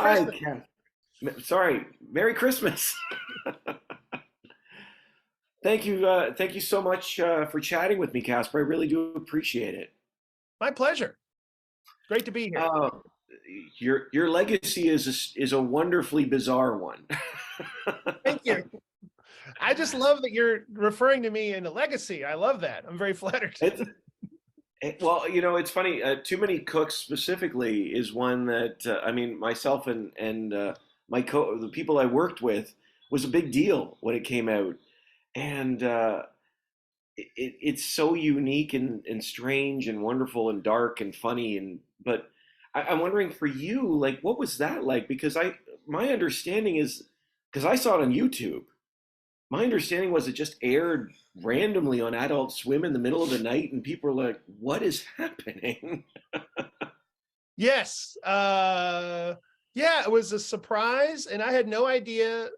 Hi, Christmas. Ken. Sorry, Merry Christmas. Thank you so much for chatting with me, Casper. I really do appreciate it. My pleasure. Great to be here. Uh, your legacy is a wonderfully bizarre one. Thank you. I just love that you're referring to me in a legacy. I love that. I'm very flattered. It's, well, it's funny. Too Many Cooks specifically is one that I mean, myself and the people I worked with was a big deal when it came out, and it's so unique and strange and wonderful and dark and funny but I'm wondering for you, like, what was that like? Because my understanding is, because I saw it on YouTube, my understanding was it just aired randomly on Adult Swim in the middle of the night, and people were like, "What is happening?" Yes. Yeah, it was a surprise, and I had no idea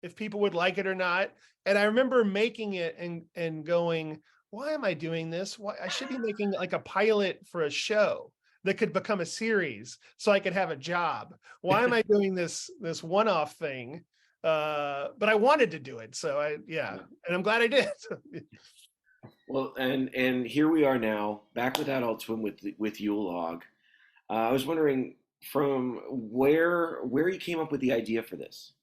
if people would like it or not. And I remember making it and going, why am I doing this? Why I should be making like a pilot for a show that could become a series so I could have a job. Why am I doing this one-off thing? But I wanted to do it. So yeah, and I'm glad I did. Well, and here we are now, back with Adult Swim with Yule Log. I was wondering from where you came up with the idea for this.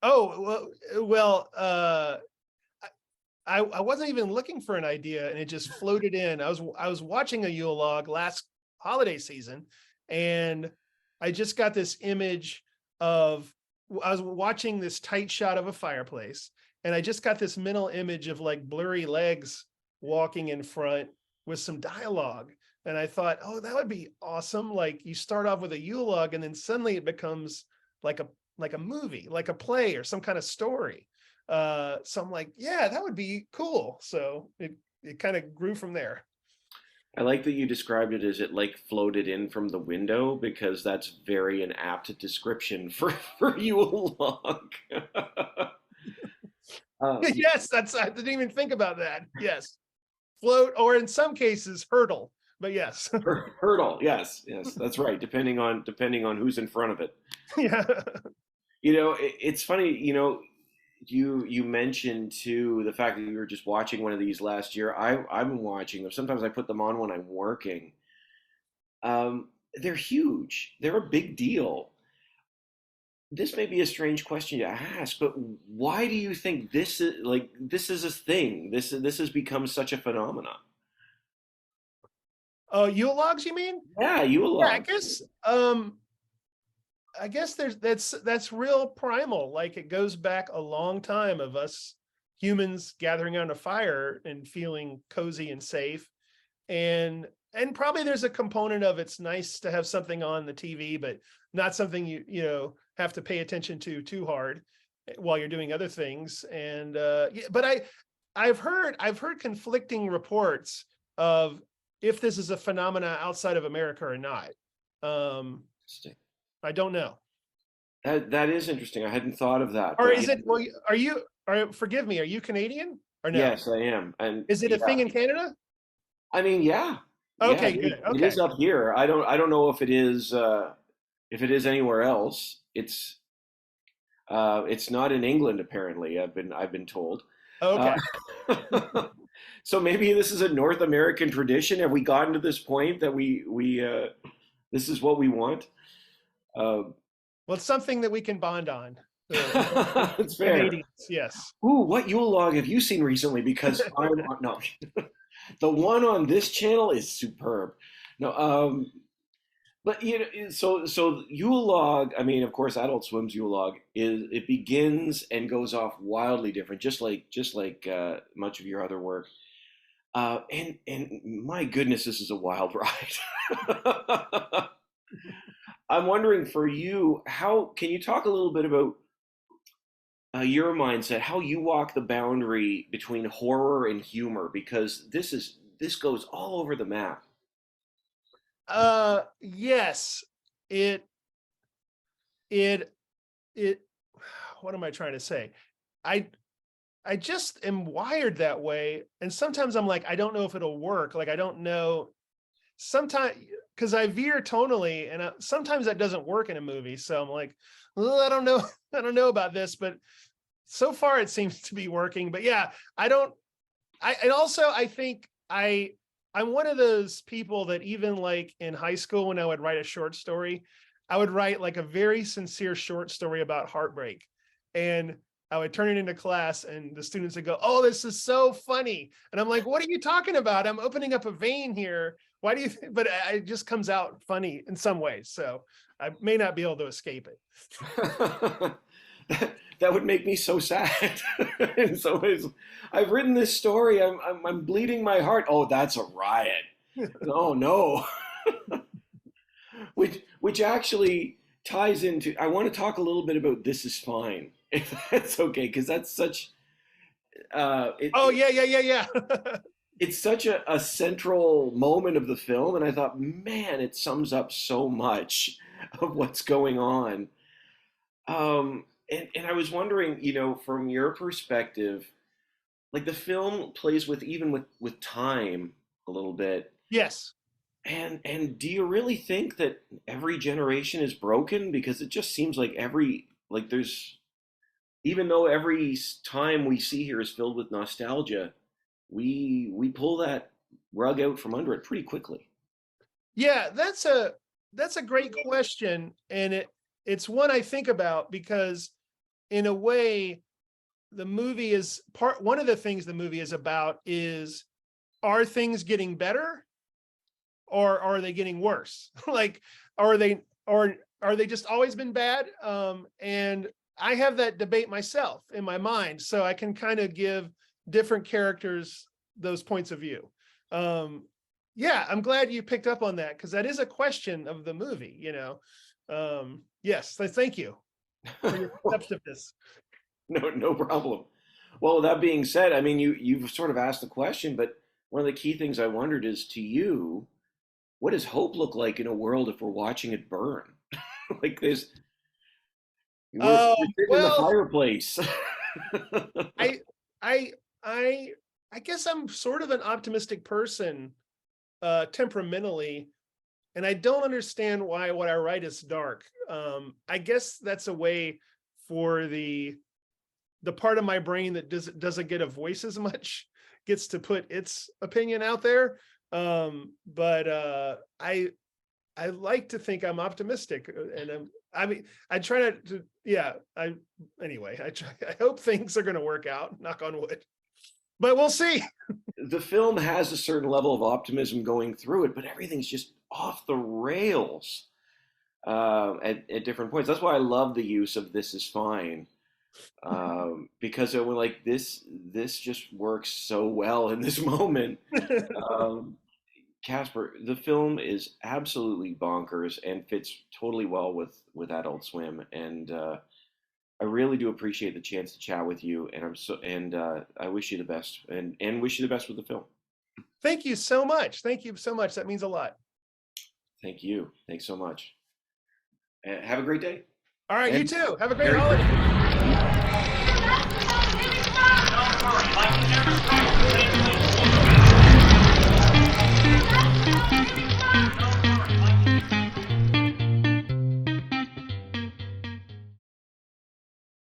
Oh, well, I wasn't even looking for an idea, and it just floated in. I was watching a Yule log last holiday season, and I just got this image of I was watching this tight shot of a fireplace, and I just got this mental image of like blurry legs walking in front with some dialogue. And I thought, oh, that would be awesome. Like you start off with a Yule log, and then suddenly it becomes like a movie, like a play or some kind of story. So I'm like, yeah, that would be cool. So it kind of grew from there. I like that you described it as it like floated in from the window, because that's very an apt description for Yule log. Um, Yes, I didn't even think about that. Yes, float, or in some cases hurdle, but yes. Hurdle, yes, yes, that's right. Depending on who's in front of it. Yeah. It's funny. You mentioned too the fact that you were just watching one of these last year. I've been watching them. Sometimes I put them on when I'm working. They're huge. They're a big deal. This may be a strange question to ask, but why do you think this is a thing? This has become such a phenomenon. Oh, Yule logs, you mean? Yeah, you Yeah, log. I guess that's real primal. Like it goes back a long time of us humans gathering around a fire and feeling cozy and safe. And probably there's a component of it's nice to have something on the TV, but not something you have to pay attention to too hard while you're doing other things. And yeah, but I've heard conflicting reports of if this is a phenomena outside of America or not. Um, I don't know. That is interesting. I hadn't thought of that, Or but is yeah, it, well, forgive me, are you Canadian or no? yes, I am, and Is it a thing yeah, in Canada? I mean, yeah, yeah, Okay, good. it Okay. is up here. I don't know if it is anywhere else. It's not in England apparently. I've been told. Uh, Okay. so maybe this is a North American tradition. Have we gotten to this point that we this is what we want? Uh, Well, it's something that we can bond on. it's fair. Canadians, yes. Ooh, what Yule log have you seen recently? Because I'm no, the one on this channel is superb. No, but so Yule log. I mean, of course, Adult Swim's Yule log is it begins and goes off wildly different, just like much of your other work. And my goodness, this is a wild ride. I'm wondering for you, how can you talk a little bit about your mindset, how you walk the boundary between horror and humor, because this goes all over the map. Yes. It it it what am I trying to say? I I just am wired that way. And sometimes I'm like, I don't know if it'll work. Like I don't know. sometimes, because I veer tonally, and sometimes that doesn't work in a movie. So I'm like, well, I don't know, I don't know about this, but so far it seems to be working. But yeah, I don't. And also I think I'm one of those people that even like in high school when I would write a short story, I would write like a very sincere short story about heartbreak, and I would turn it into class, and the students would go, "Oh, this is so funny," and I'm like, "What are you talking about? I'm opening up a vein here. Why do you?" But it just comes out funny in some ways, so I may not be able to escape it. That would make me so sad. In some ways, I've written this story. I'm bleeding my heart. Oh, that's a riot. Oh no. Which actually ties into. I want to talk a little bit about This Is Fine, if that's okay, because that's such. Oh yeah. It's such a central moment of the film, and I thought, man, it sums up so much of what's going on. And I was wondering, from your perspective, like the film plays with even with time a little bit. Yes. And do you really think that every generation is broken? Because it just seems like there's, even though every time we see here is filled with nostalgia, we pull that rug out from under it pretty quickly. Yeah, that's a great question, and it's one I think about because in a way the movie is one of the things the movie is about is, are things getting better or are they getting worse? Like, are they, or are they just always been bad? And I have that debate myself in my mind, so I can kind of give different characters those points of view. Yeah, I'm glad you picked up on that because that is a question of the movie. Yes, thank you for your receptiveness. No problem. Well, that being said, I mean, you've sort of asked the question, but one of the key things I wondered is, to you, what does hope look like in a world if we're watching it burn? Like this, we're sitting in the Well, fireplace. I I I I guess I'm sort of an optimistic person, temperamentally, and I don't understand why what I write is dark. I guess that's a way for the part of my brain that doesn't get a voice as much gets to put its opinion out there. But I like to think I'm optimistic, and I mean, I try not to. Yeah, anyway, I hope things are going to work out. Knock on wood, but we'll see. The film has a certain level of optimism going through it, but everything's just off the rails at different points. That's why I love the use of "This Is Fine," because it was like this just works so well in this moment. Um, Casper, the film is absolutely bonkers and fits totally well with Adult Swim, and I really do appreciate the chance to chat with you. And I wish you the best, and wish you the best with the film. Thank you so much. Thank you so much. That means a lot. Thank you. Thanks so much. Have a great day. All right, you And too. Have a great Merry holiday. Christmas.